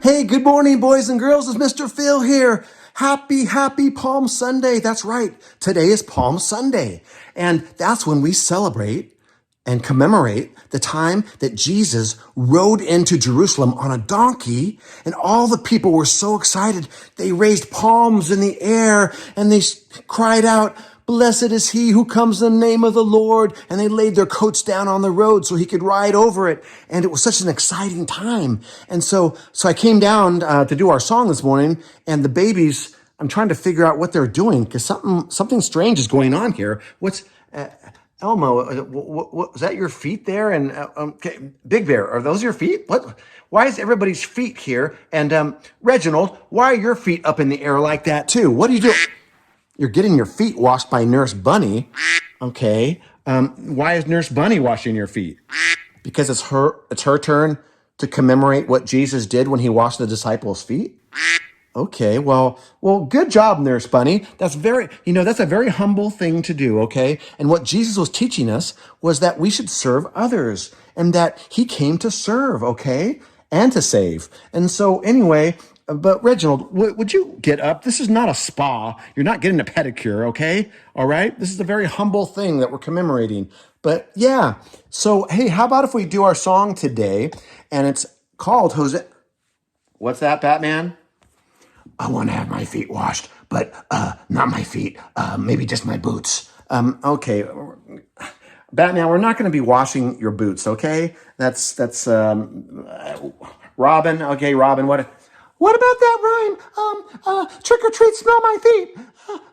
Hey, good morning, boys and girls. It's Mr. Phil here. Happy Palm Sunday. That's right. Today is Palm Sunday. And that's when we celebrate and commemorate the time that Jesus rode into Jerusalem on a donkey, and all the people were so excited. They raised palms in the air and they cried out, "Blessed is he who comes in the name of the Lord." And they laid their coats down on the road so he could ride over it. And it was such an exciting time. And so I came down to do our song this morning, and the babies, I'm trying to figure out what they're doing because something strange is going on here. What's Elmo? What, is that your feet there? And okay, Big Bear, are those your feet? What? Why is everybody's feet here? And Reginald, why are your feet up in the air like that too? What do you do? You're getting your feet washed by Nurse Bunny. Okay. Why is Nurse Bunny washing your feet? Because it's her turn to commemorate what Jesus did when he washed the disciples' feet. Okay, well, good job, Nurse Bunny. That's a very humble thing to do, okay? And what Jesus was teaching us was that we should serve others and that he came to serve, okay? And to save. And so anyway, but Reginald, would you get up? This is not a spa. You're not getting a pedicure, okay? All right? This is a very humble thing that we're commemorating. But yeah, so hey, how about if we do our song today? And it's called Hosanna. What's that, Batman? I want to have my feet washed, but not my feet, maybe just my boots. Okay, Batman, we're not going to be washing your boots, okay? That's Robin. Okay, Robin, what about that rhyme? Trick or treat, smell my feet.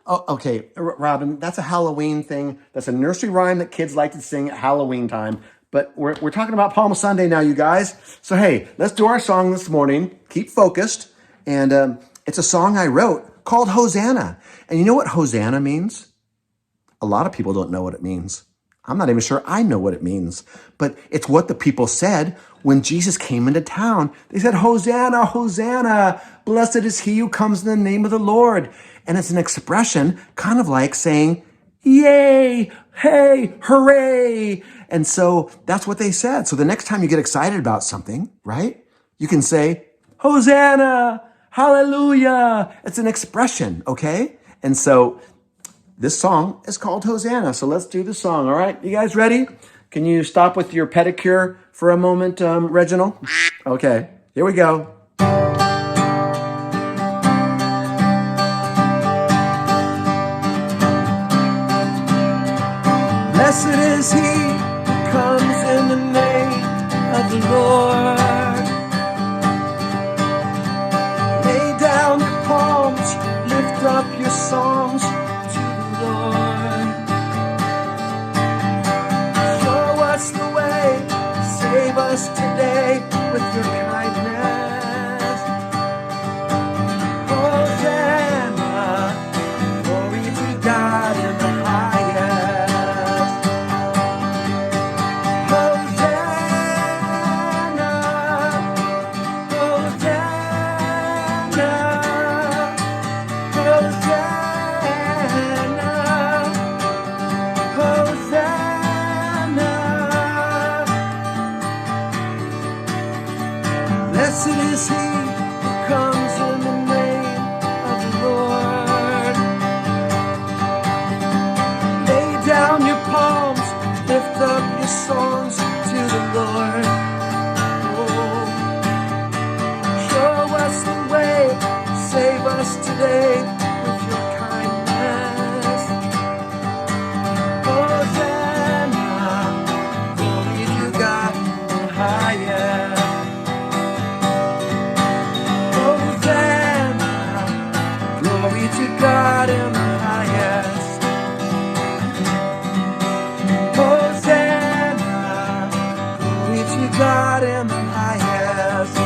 Oh, okay, Robin, that's a Halloween thing. That's a nursery rhyme that kids like to sing at Halloween time. But we're talking about Palm Sunday now, you guys. So hey, let's do our song this morning. Keep focused. And it's a song I wrote called Hosanna. And you know what Hosanna means? A lot of people don't know what it means. I'm not even sure I know what it means. But it's what the people said when Jesus came into town. They said, "Hosanna, Hosanna, blessed is he who comes in the name of the Lord." And it's an expression kind of like saying, "Yay, hey, hooray." And so that's what they said. So the next time you get excited about something, right, you can say, "Hosanna, hallelujah." It's an expression, okay? And so this song is called Hosanna. So let's do the song, all right? You guys ready? Can you stop with your pedicure for a moment, Reginald? Okay, here we go. Blessed is he who comes in the name of the Lord. Lay down your palms, lift up your songs to the Lord. Show us the way, save us today with your kindness. Hosanna, glory to God in the highest. Blessed is he who comes in the name of the Lord. Lay down your palms, lift up your songs to the Lord. Oh, show us the way, save us today with your kindness. Hosanna, glory to God in the highest. Glory to God in the highest. Hosanna, glory to God in the highest.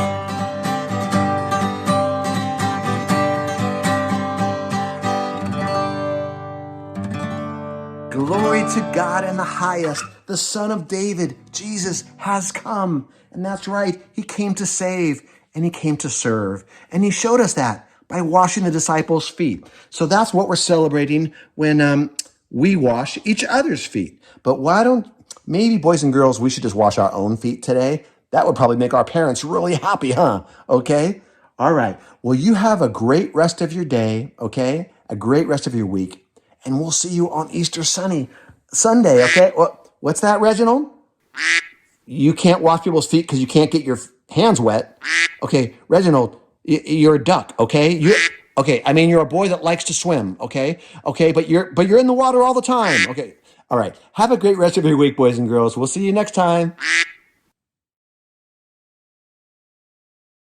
Glory to God in the highest. The Son of David, Jesus, has come. And that's right, he came to save and he came to serve. And he showed us that by washing the disciples' feet. So that's what we're celebrating when we wash each other's feet. But maybe boys and girls, we should just wash our own feet today. That would probably make our parents really happy, huh? Okay? All right. Well, you have a great rest of your day, okay? A great rest of your week. And we'll see you on Easter Sunday, okay? What's that, Reginald? You can't wash people's feet because you can't get your hands wet. Okay, Reginald, you're a duck, okay? Okay, I mean you're a boy that likes to swim, okay? Okay, but you're in the water all the time. Okay. All right. Have a great rest of your week, boys and girls. We'll see you next time.